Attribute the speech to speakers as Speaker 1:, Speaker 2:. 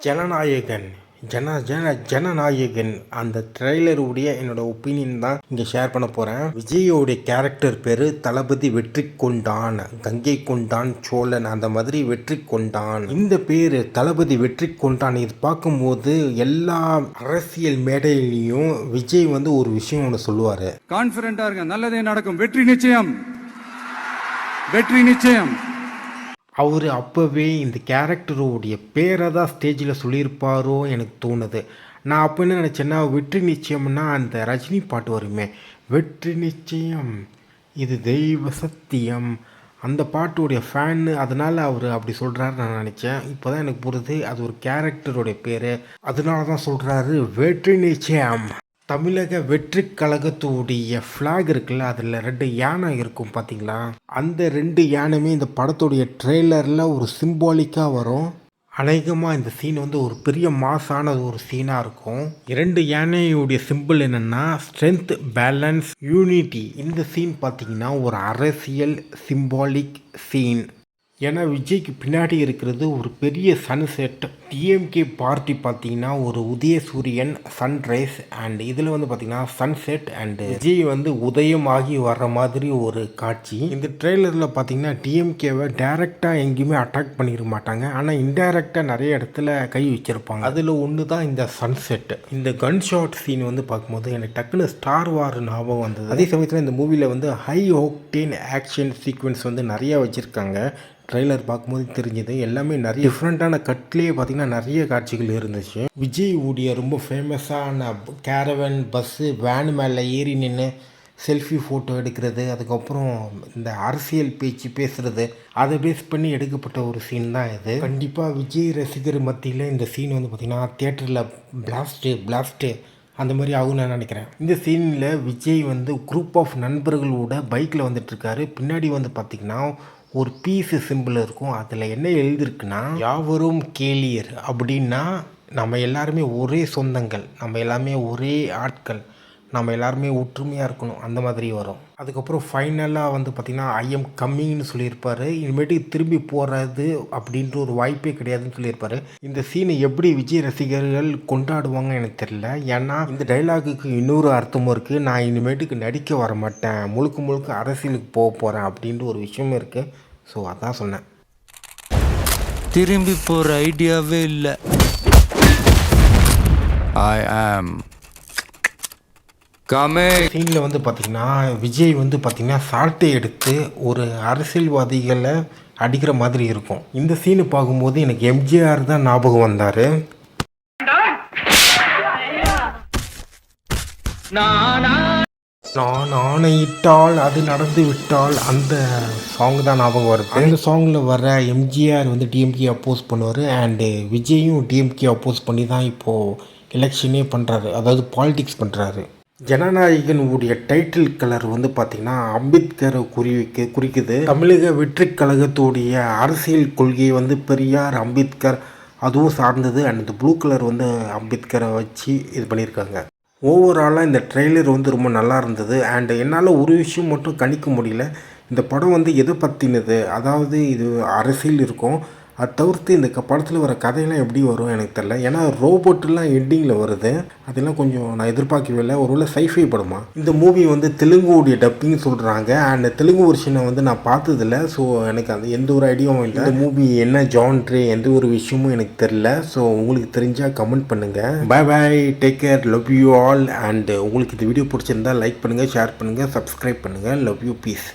Speaker 1: ஜனநாயகன் ஜனநாயகன் அந்த ட்ரெய்லருடைய என்னோட ஒப்பீனியன் தான் இங்கே ஷேர் பண்ண போகிறேன். விஜயோடைய கேரக்டர் பேர் தளபதி வெற்றி கொண்டான், கங்கை கொண்டான் சோழன், அந்த மாதிரி வெற்றி கொண்டான். இந்த பேர் தளபதி வெற்றி கொண்டான் இது பார்க்கும்போது எல்லா அரசியல் மேடையிலையும் விஜய் ஒரு விஷயம் ஒன்று சொல்லுவார்.
Speaker 2: கான்ஃபிடென்ட்டா இருங்க, நல்லதே நடக்கும், வெற்றி நிச்சயம், வெற்றி நிச்சயம்.
Speaker 1: அவர் அப்போவே இந்த கேரக்டருடைய பேரை தான் ஸ்டேஜில் சொல்லியிருப்பாரோ எனக்கு தோணுது. நான் அப்போ என்ன நினச்சேன்னா, வெற்றி நிச்சயம்னா அந்த ரஜினி பாட்டு வருமே, வெற்றி நிச்சயம் இது தெய்வ சத்தியம், அந்த பாட்டுடைய ஃபேன்னு, அதனால் அவர் அப்படி சொல்கிறாரு நான் நினச்சேன். இப்போ தான் எனக்கு புரியுது அது ஒரு கேரக்டருடைய பேர், அதனால தான் சொல்கிறாரு வெற்றி நிச்சயம். தமிழக வெற்றி கழகத்துடைய ஃப்ளாக் இருக்குல்ல, அதில் 2 யானை இருக்கும் பார்த்தீங்களா, அந்த 2 யானையுமே இந்த படத்துடைய ட்ரெய்லரில் ஒரு சிம்பாலிக்காக வரும். அநேகமாக இந்த சீன் ஒரு பெரிய மாசான ஒரு சீனாக இருக்கும். 2 யானையுடைய சிம்பிள் என்னென்னா ஸ்ட்ரென்த், பேலன்ஸ், யூனிட்டி. இந்த சீன் பார்த்தீங்கன்னா ஒரு அரசியல் சிம்பாலிக் சீன். ஏன்னா விஜய்க்கு பின்னாடி இருக்கிறது ஒரு பெரிய சன்செட். டிஎம்கே பார்ட்டி பார்த்தீங்கன்னா ஒரு உதயசூரியன் சன்ரைஸ், அண்ட் இதில் பார்த்தீங்கன்னா சன்செட் அண்ட் விஜய் உதயமாகி வர்ற மாதிரி ஒரு காட்சி. இந்த ட்ரெய்லரில் பார்த்தீங்கன்னா டிஎம்கேவை டைரெக்டாக எங்கேயுமே அட்டாக் பண்ணிட மாட்டாங்க, ஆனால் இன்டைரக்டாக நிறைய இடத்துல கை வச்சிருப்பாங்க. அதில் ஒன்று தான் இந்த சன்செட். இந்த கன் ஷாட் சீன் பார்க்கும்போது எனக்கு டக்குன்னு ஸ்டார் வார் ஞாபகம் வந்தது. அதே சமயத்தில் இந்த மூவியில் ஹை ஆக்டேன் ஆக்ஷன் சீக்வன்ஸ் நிறையா வச்சுருக்காங்க. ட்ரெய்லர் பார்க்கும்போது தெரிஞ்சது எல்லாமே நிறைய டிஃப்ரெண்ட்டான கட்லேயே பார்த்திங்கன்னா நிறைய காட்சிகள் இருந்துச்சு. விஜய் உடைய ரொம்ப ஃபேமஸான கேரவன், பஸ்ஸு, வேன் மேலே ஏறி நின்று செல்ஃபி ஃபோட்டோ எடுக்கிறது, அதுக்கப்புறம் இந்த அரசியல் பேச்சு பேசுகிறது, அதை பேஸ் பண்ணி எடுக்கப்பட்ட ஒரு சீன் தான் இது. கண்டிப்பாக விஜய் ரசிகர் மத்தியில் இந்த சீன் பார்த்திங்கன்னா தியேட்டரில் பிளாஸ்ட்டு அந்த மாதிரி ஆகும் நான் நினைக்கிறேன். இந்த சீனில் விஜய் குரூப் ஆஃப் நண்பர்களோட பைக்கில் வந்துட்டுருக்காரு. பின்னாடி பார்த்திங்கன்னா ஒரு பீஸ் சிம்பிள் இருக்கும். அதில் என்ன எழுதிருக்குன்னா, யாவரும் கேளியர் அப்படின்னா நம்ம எல்லாருமே ஒரே சொந்தங்கள், நம்ம எல்லாமே ஒரே ஆட்கள், நம்ம எல்லாருமே ஒற்றுமையாக இருக்கணும், அந்த மாதிரி வரும். அதுக்கப்புறம் ஃபைனலாக பார்த்திங்கன்னா ஐ எம் கம்மிங்னு சொல்லியிருப்பார். இனிமேட்டுக்கு திரும்பி போகிறது அப்படின்ற ஒரு வாய்ப்பே கிடையாதுன்னு சொல்லியிருப்பார். இந்த சீனை எப்படி விஜய் ரசிகர்கள் கொண்டாடுவாங்க எனக்கு தெரியல. ஏன்னா இந்த டைலாகுக்கு இன்னொரு அர்த்தமும் இருக்குது. நான் இனிமேட்டுக்கு நடிக்க வர மாட்டேன், முழுக்க அரசியலுக்கு போக போகிறேன் அப்படின்ற ஒரு விஷயமும் இருக்குது. ஸோ அதான் சொன்னேன்.
Speaker 3: திரும்பி போகிற ஐடியாவே இல்லை. ஐ ஆம்
Speaker 1: சீனில் பார்த்தீங்கன்னா விஜய் பார்த்தீங்கன்னா சாட்டை எடுத்து ஒரு அரசியல்வாதிகளை அடிக்கிற மாதிரி இருக்கும். இந்த சீனு பார்க்கும்போது எனக்கு எம்ஜிஆர் தான் ஞாபகம் வந்தார். நான் ஆணையிட்டால் அது நடந்து விட்டால் அந்த சாங் தான் ஞாபகம் வருது. அந்த சாங்கில் வர எம்ஜிஆர் டிஎம்கே அப்போஸ் பண்ணுவார், அண்டு விஜயும் டிஎம்கே அப்போஸ் பண்ணி தான் இப்போது எலெக்ஷனே பண்ணுறாரு, அதாவது பாலிடிக்ஸ் பண்ணுறாரு. ஜனநாயகன் உடைய டைட்டில் கலர் பார்த்திங்கன்னா அம்பேத்கரை குறிக்குது. தமிழக வெற்றி கழகத்துடைய அரசியல் கொள்கையை பெரியார், அம்பேத்கர் அதுவும் சார்ந்தது. அண்ட் இந்த ப்ளூ கலர் அம்பேத்கரை வச்சு இது பண்ணியிருக்காங்க. ஓவராலாக இந்த ட்ரெய்லர் ரொம்ப நல்லா இருந்தது. அண்ட் என்னால் ஒரு விஷயம் மட்டும் கணிக்க முடியல, இந்த படம் எதை பற்றினது, அதாவது இது அரசியல் இருக்கும், அதை தவிர்த்து இந்த படத்தில் வர கதையெல்லாம் எப்படி வரும் எனக்கு தெரியல. ஏன்னா ரோபோட்டெல்லாம் எண்டிங்கில் வருது, அதெல்லாம் கொஞ்சம் நான் எதிர்பார்க்கவே இல்லை. ஒருவேளை சைஃபை படமா? இந்த மூவி தெலுங்குடைய டப்பிங் சொல்கிறாங்க, அண்ட் தெலுங்கு வெர்ஷனை நான் பார்த்ததில்ல. ஸோ எனக்கு எந்த ஒரு ஐடியாவும் இல்லை. இந்த மூவி என்ன ஜான்ட்ரு, எந்த ஒரு விஷயமும் எனக்கு தெரில. ஸோ உங்களுக்கு தெரிஞ்சால் கமெண்ட் பண்ணுங்கள். Bye, take care, love you all. And உங்களுக்கு இந்த வீடியோ பிடிச்சிருந்தால் லைக் பண்ணுங்கள், ஷேர் பண்ணுங்கள், சப்ஸ்கிரைப் பண்ணுங்கள். Love you, piece.